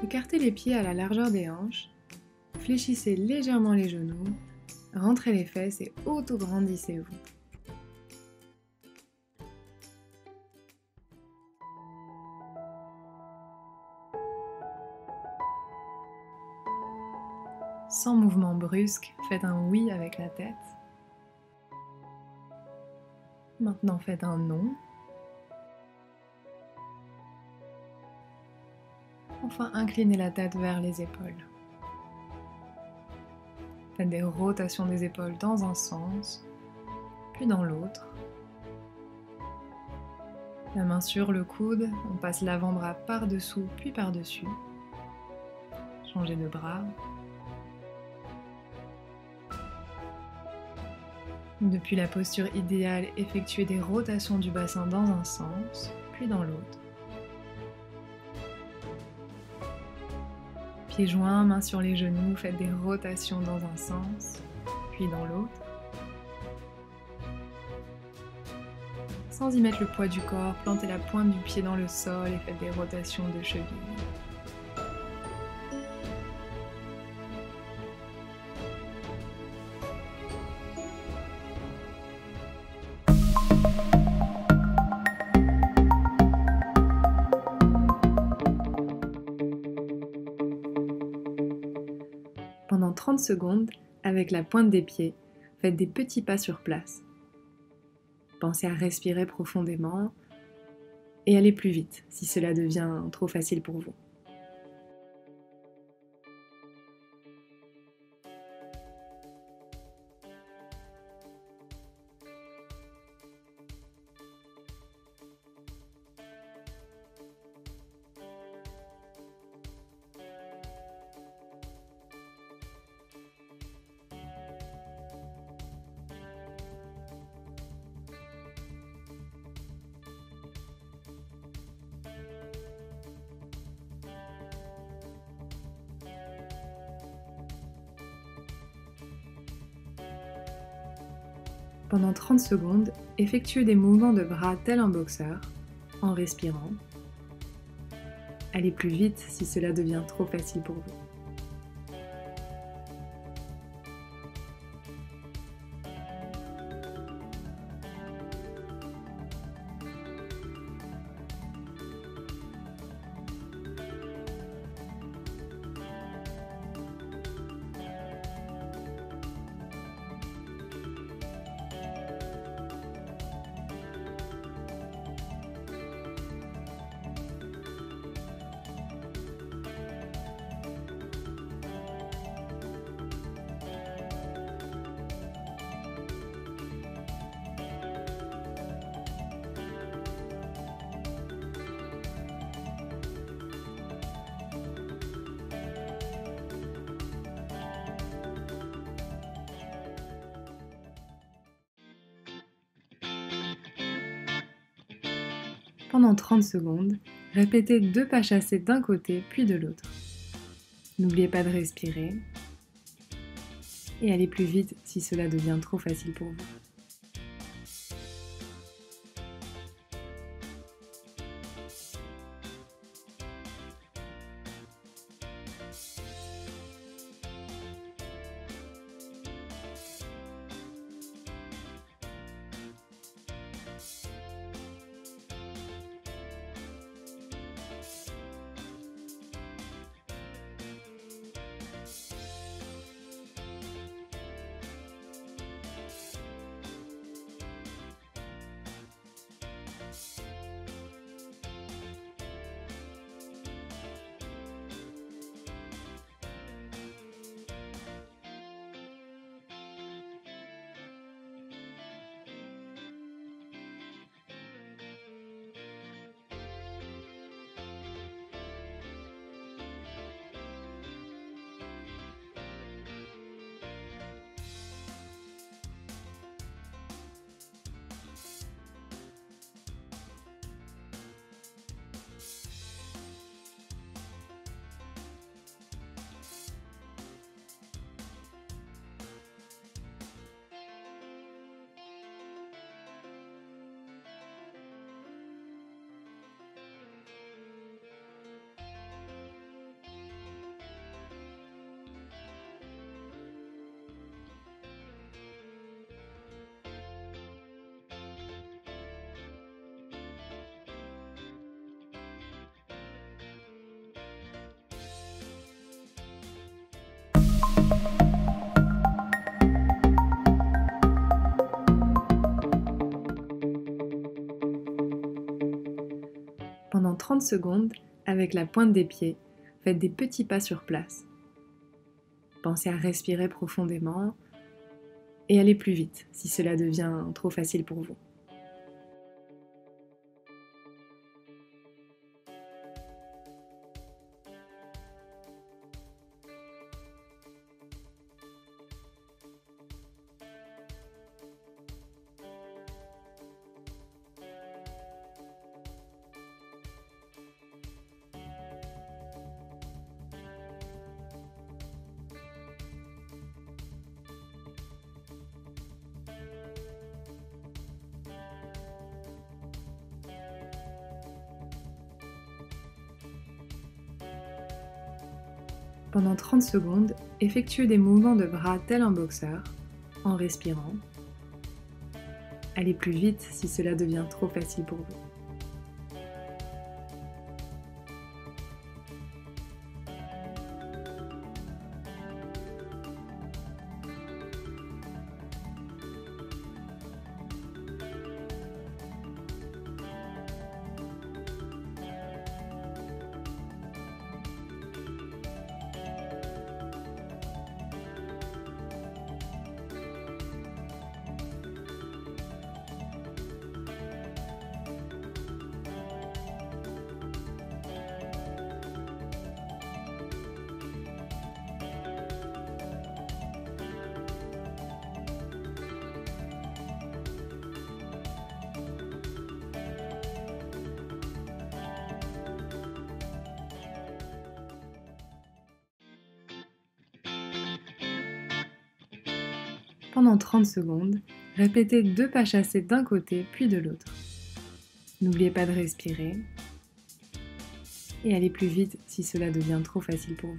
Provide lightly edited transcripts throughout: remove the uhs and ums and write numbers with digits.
Écartez les pieds à la largeur des hanches, fléchissez légèrement les genoux, rentrez les fesses et auto-grandissez-vous. Sans mouvement brusque, faites un oui avec la tête. Maintenant faites un non. Enfin, inclinez la tête vers les épaules. Faites des rotations des épaules dans un sens, puis dans l'autre. La main sur le coude, on passe l'avant-bras par-dessous puis par-dessus. Changez de bras. Depuis la posture idéale, effectuez des rotations du bassin dans un sens, puis dans l'autre. Pieds joints, mains sur les genoux, faites des rotations dans un sens, puis dans l'autre. Sans y mettre le poids du corps, plantez la pointe du pied dans le sol et faites des rotations de cheville. Pendant 30 secondes, avec la pointe des pieds, faites des petits pas sur place. Pensez à respirer profondément et aller plus vite si cela devient trop facile pour vous. Pendant 30 secondes, effectuez des mouvements de bras tel un boxeur, en respirant. Allez plus vite si cela devient trop facile pour vous. Pendant 30 secondes, répétez 2 pas chassés d'un côté puis de l'autre. N'oubliez pas de respirer et allez plus vite si cela devient trop facile pour vous. 30 secondes, avec la pointe des pieds, faites des petits pas sur place. Pensez à respirer profondément et aller plus vite si cela devient trop facile pour vous. Pendant 30 secondes, effectuez des mouvements de bras tel un boxeur, en respirant. Allez plus vite si cela devient trop facile pour vous. Pendant 30 secondes, répétez 2 pas chassés d'un côté puis de l'autre. N'oubliez pas de respirer et allez plus vite si cela devient trop facile pour vous.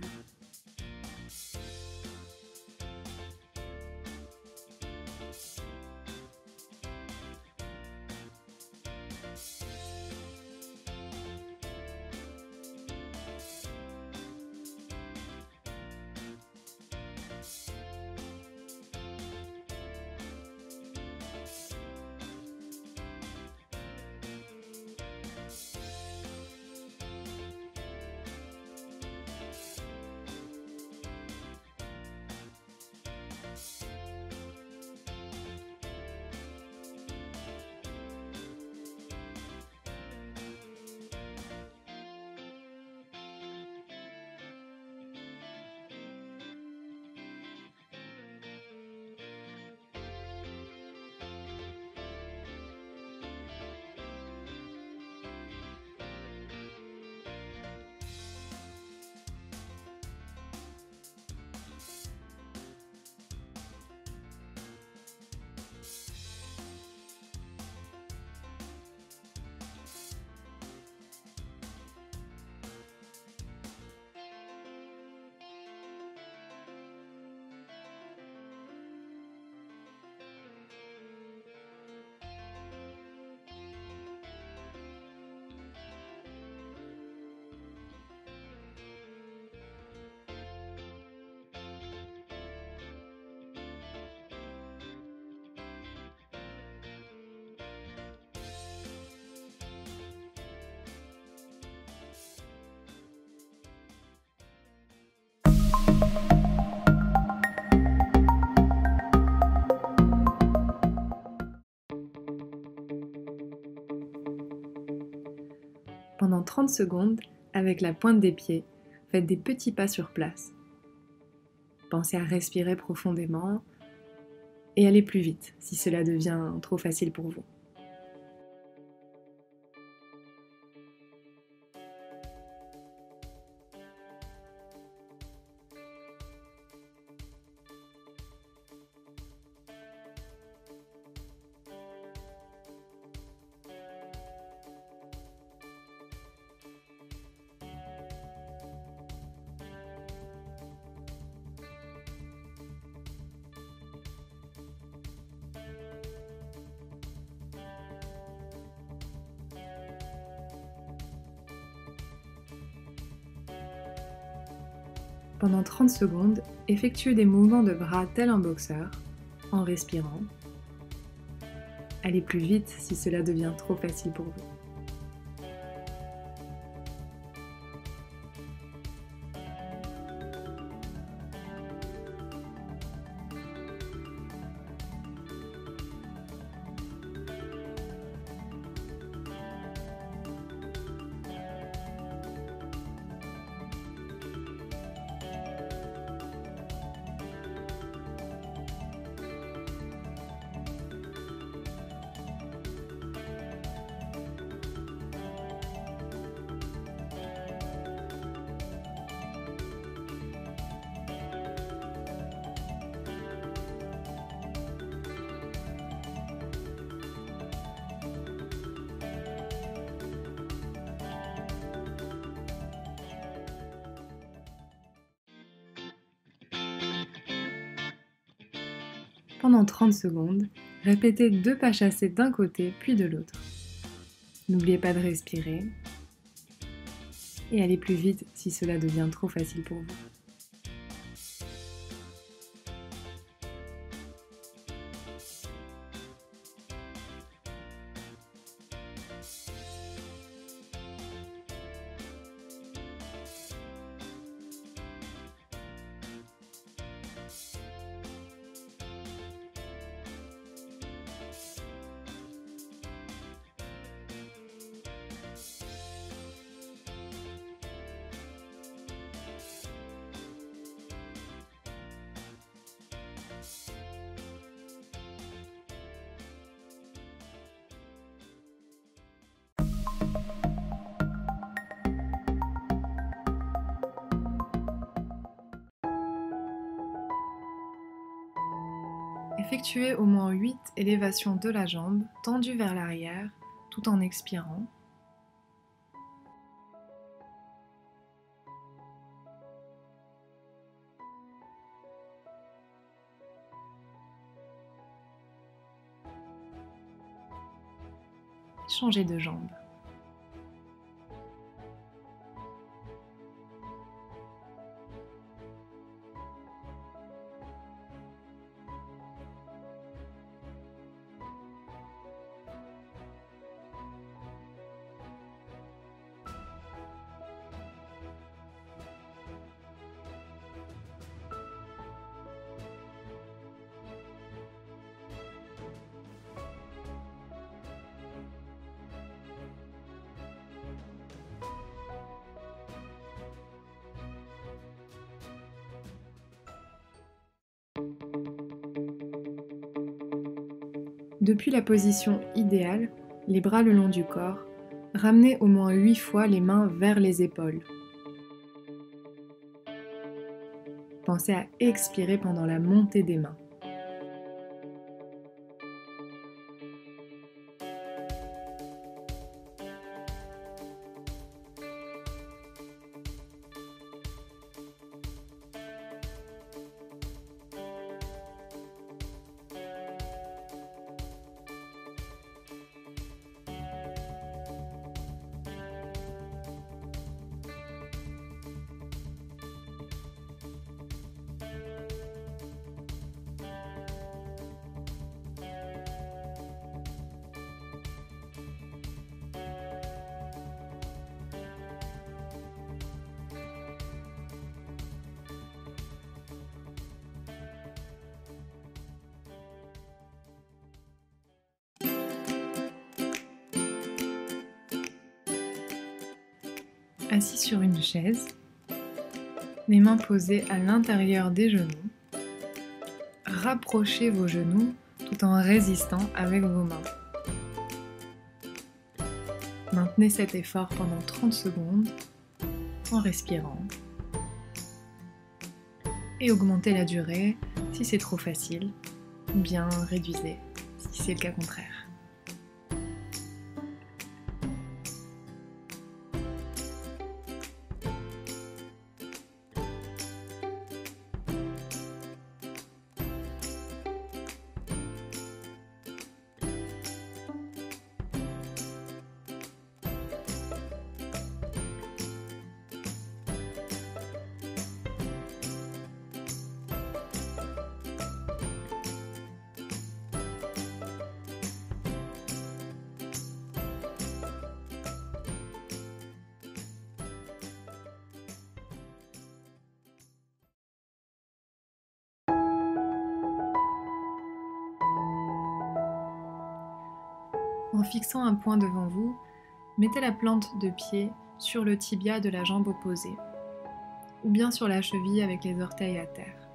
Pendant 30 secondes, avec la pointe des pieds, faites des petits pas sur place. Pensez à respirer profondément et allez plus vite si cela devient trop facile pour vous. Pendant 30 secondes, effectuez des mouvements de bras tel un boxeur, en respirant. Allez plus vite si cela devient trop facile pour vous. Pendant 30 secondes, répétez 2 pas chassés d'un côté puis de l'autre. N'oubliez pas de respirer et allez plus vite si cela devient trop facile pour vous. Effectuez au moins 8 élévations de la jambe tendue vers l'arrière tout en expirant. Changez de jambe. Depuis la position idéale, les bras le long du corps, ramenez au moins 8 fois les mains vers les épaules. Pensez à expirer pendant la montée des mains. Assis sur une chaise, les mains posées à l'intérieur des genoux, rapprochez vos genoux tout en résistant avec vos mains. Maintenez cet effort pendant 30 secondes en respirant et augmentez la durée si c'est trop facile ou bien réduisez si c'est le cas contraire. En fixant un point devant vous, mettez la plante de pied sur le tibia de la jambe opposée, ou bien sur la cheville avec les orteils à terre.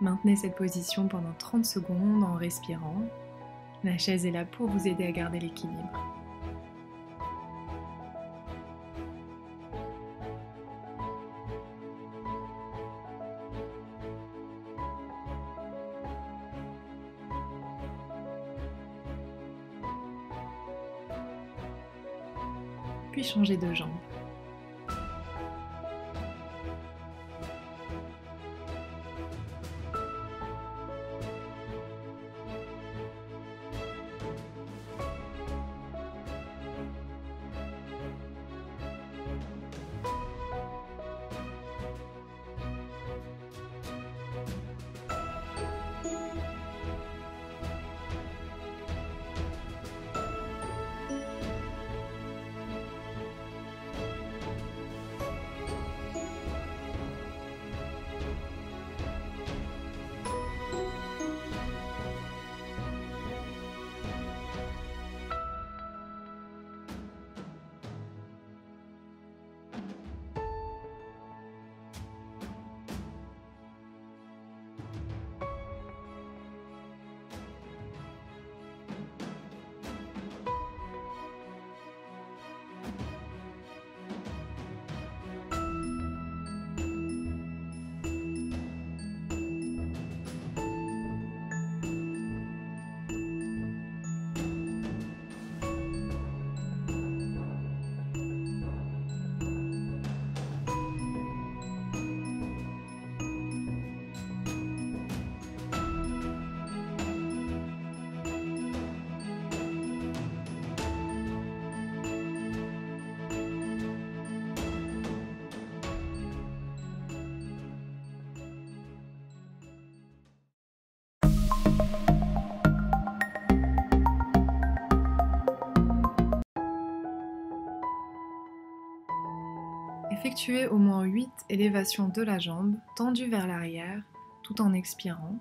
Maintenez cette position pendant 30 secondes en respirant. La chaise est là pour vous aider à garder l'équilibre. Puis changez de jambe. Effectuez au moins 8 élévations de la jambe tendue vers l'arrière tout en expirant.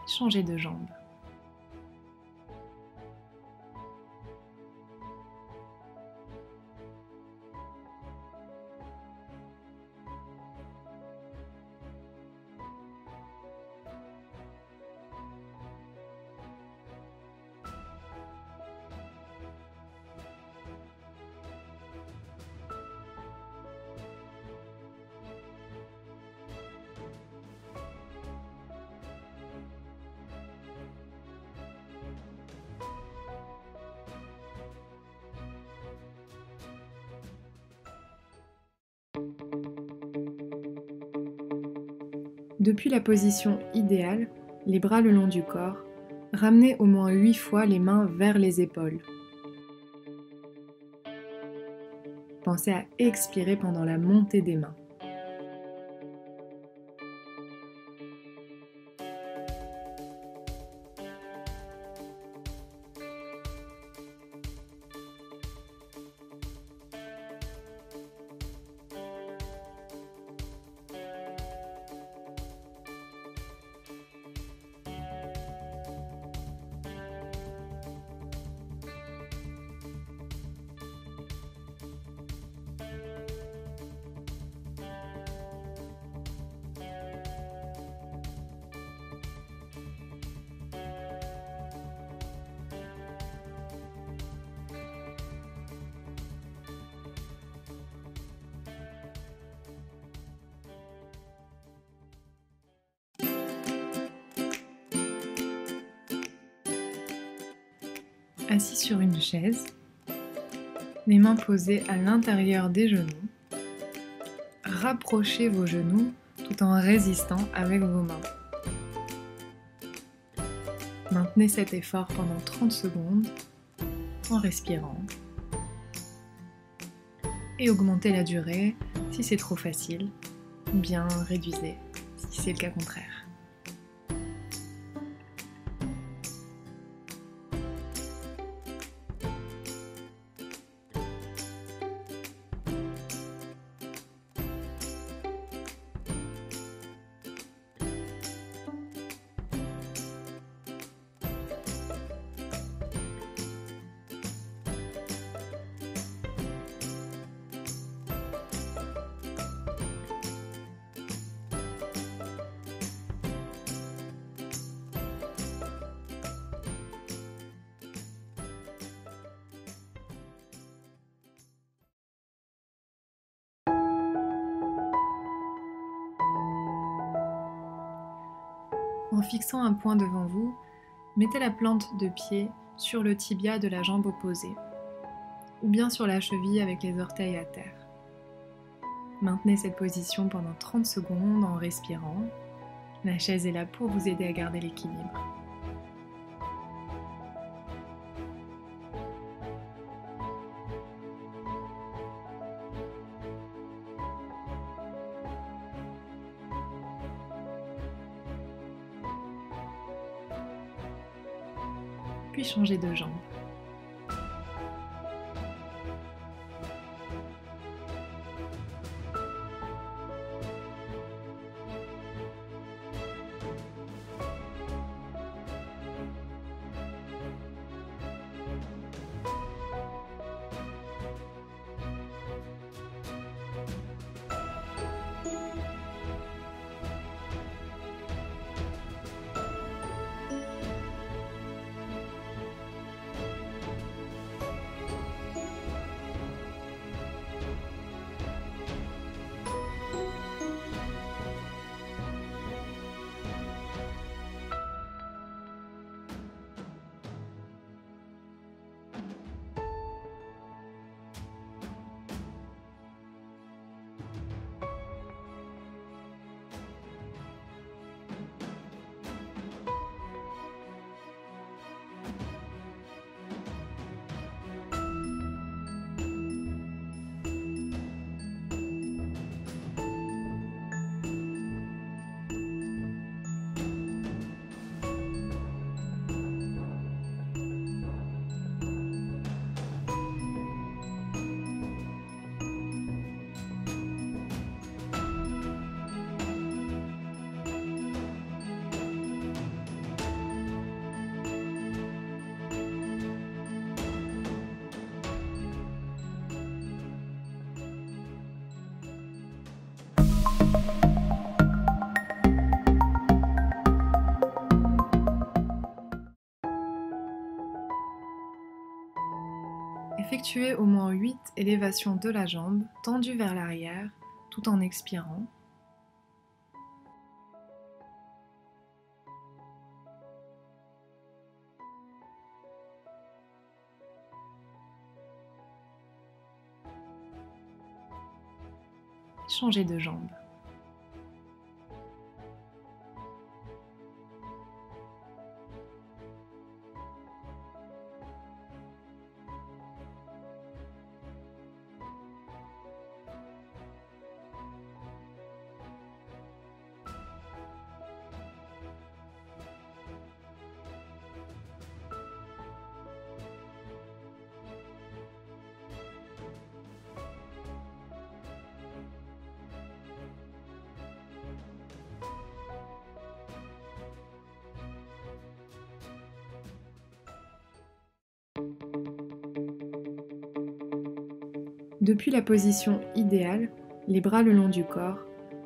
Changez de jambe. Depuis la position idéale, les bras le long du corps, ramenez au moins 8 fois les mains vers les épaules. Pensez à expirer pendant la montée des mains. Assis sur une chaise, les mains posées à l'intérieur des genoux, rapprochez vos genoux tout en résistant avec vos mains. Maintenez cet effort pendant 30 secondes en respirant et augmentez la durée si c'est trop facile, ou bien réduisez si c'est le cas contraire. En fixant un point devant vous, mettez la plante de pied sur le tibia de la jambe opposée, ou bien sur la cheville avec les orteils à terre. Maintenez cette position pendant 30 secondes en respirant. La chaise est là pour vous aider à garder l'équilibre. Puis changez de jambe. Effectuez au moins 8 élévations de la jambe tendue vers l'arrière tout en expirant. Changez de jambe. Depuis la position idéale, les bras le long du corps,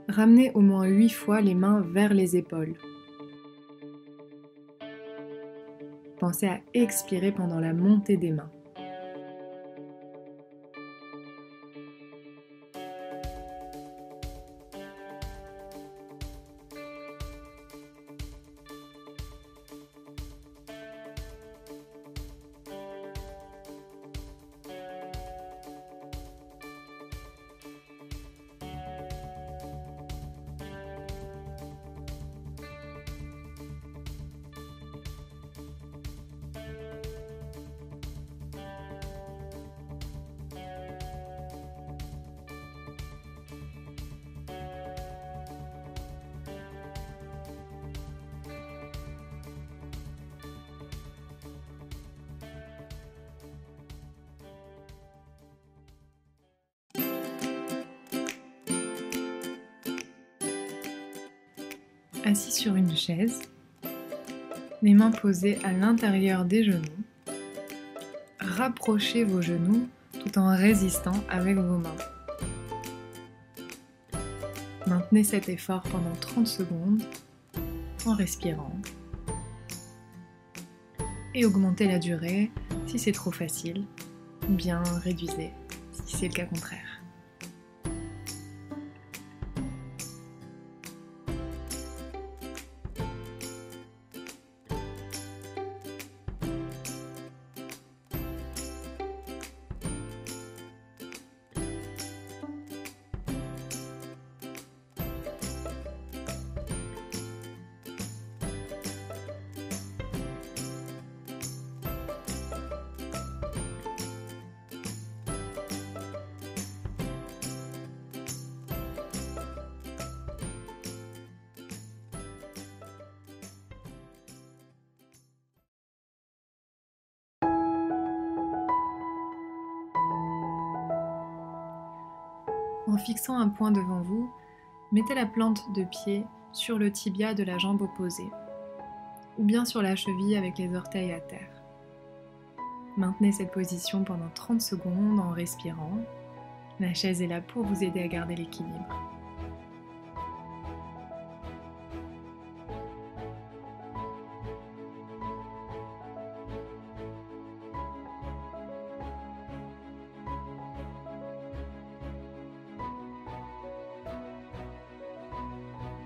ramenez au moins 8 fois les mains vers les épaules. Pensez à expirer pendant la montée des mains. Assis sur une chaise, les mains posées à l'intérieur des genoux, rapprochez vos genoux tout en résistant avec vos mains. Maintenez cet effort pendant 30 secondes en respirant et augmentez la durée si c'est trop facile, ou bien réduisez si c'est le cas contraire. En fixant un point devant vous, mettez la plante de pied sur le tibia de la jambe opposée, ou bien sur la cheville avec les orteils à terre. Maintenez cette position pendant 30 secondes en respirant. La chaise est là pour vous aider à garder l'équilibre.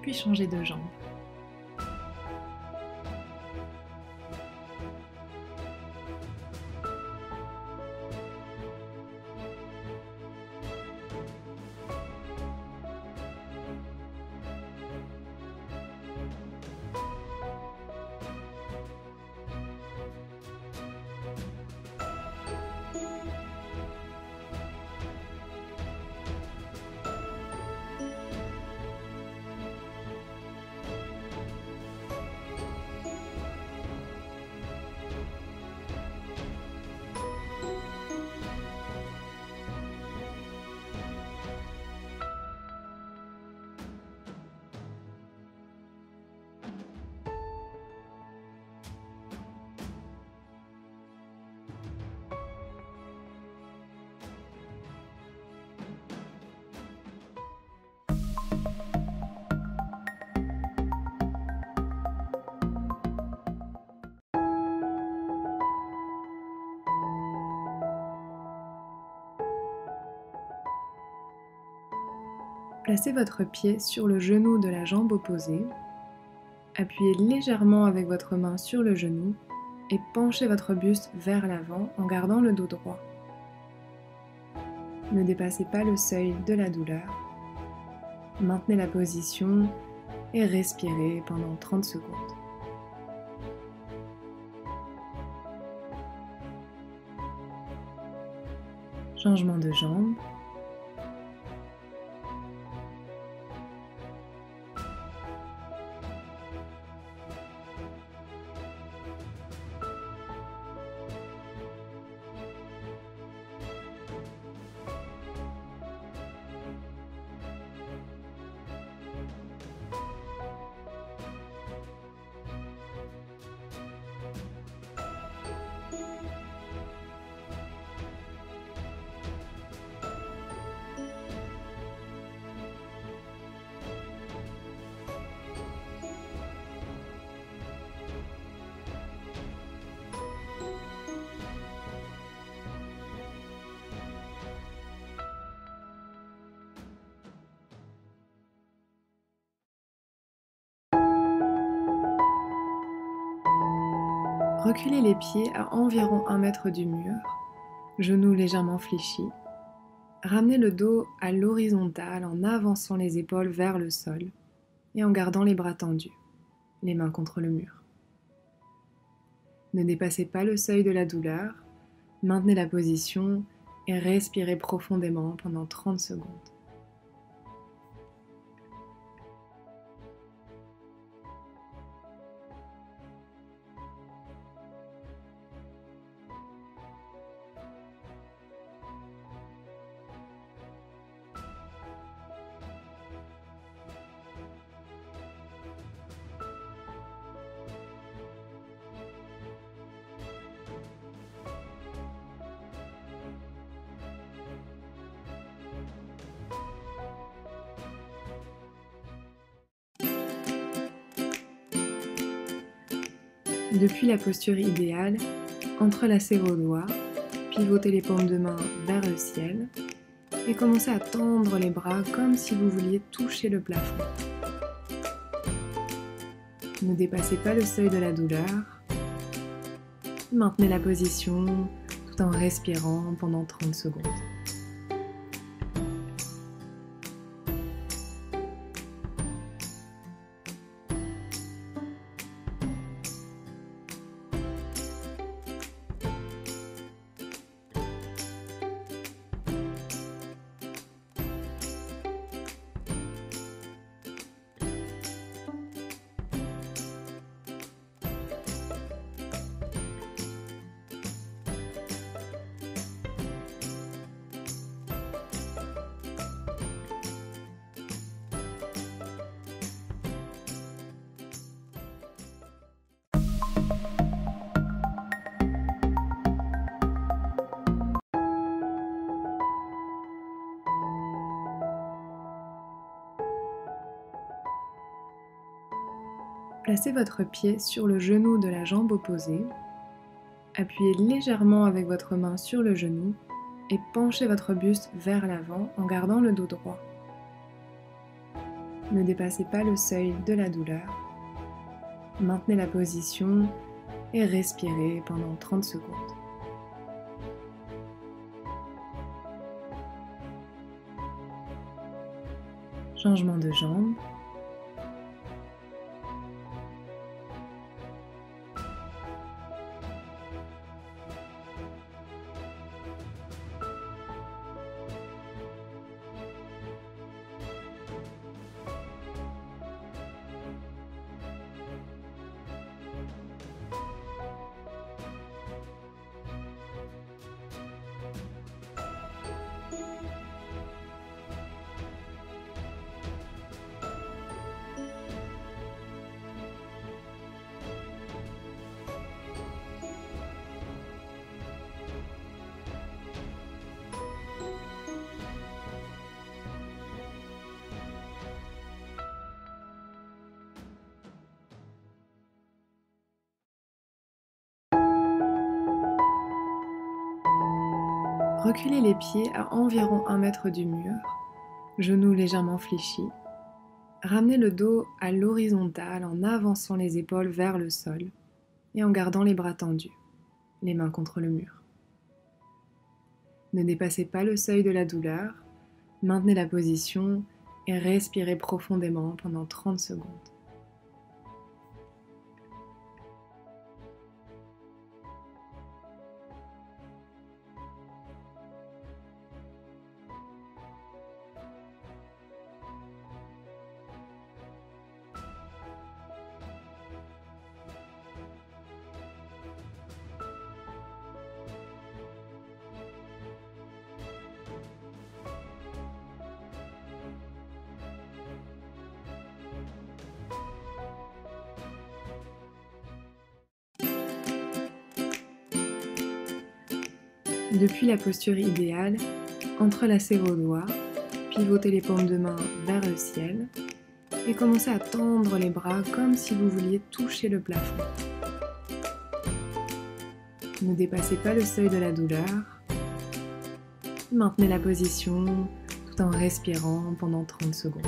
Puis changez de jambe. Placez votre pied sur le genou de la jambe opposée. Appuyez légèrement avec votre main sur le genou et penchez votre buste vers l'avant en gardant le dos droit. Ne dépassez pas le seuil de la douleur. Maintenez la position et respirez pendant 30 secondes. Changement de jambe. Reculez les pieds à environ 1 mètre du mur, genoux légèrement fléchis. Ramenez le dos à l'horizontale en avançant les épaules vers le sol et en gardant les bras tendus, les mains contre le mur. Ne dépassez pas le seuil de la douleur, maintenez la position et respirez profondément pendant 30 secondes. Depuis la posture idéale, entrelacez vos doigts, pivotez les paumes de main vers le ciel et commencez à tendre les bras comme si vous vouliez toucher le plafond. Ne dépassez pas le seuil de la douleur. Maintenez la position tout en respirant pendant 30 secondes. Placez votre pied sur le genou de la jambe opposée. Appuyez légèrement avec votre main sur le genou et penchez votre buste vers l'avant en gardant le dos droit. Ne dépassez pas le seuil de la douleur. Maintenez la position et respirez pendant 30 secondes. Changement de jambe. Reculez les pieds à environ 1 mètre du mur, Genoux légèrement fléchis. Ramenez le dos à l'horizontale en avançant les épaules vers le sol et en gardant les bras tendus, les mains contre le mur. Ne dépassez pas le seuil de la douleur, maintenez la position et respirez profondément pendant 30 secondes. Depuis la posture idéale, entrelacez vos doigts, pivotez les paumes de main vers le ciel et commencez à tendre les bras comme si vous vouliez toucher le plafond. Ne dépassez pas le seuil de la douleur. Maintenez la position tout en respirant pendant 30 secondes.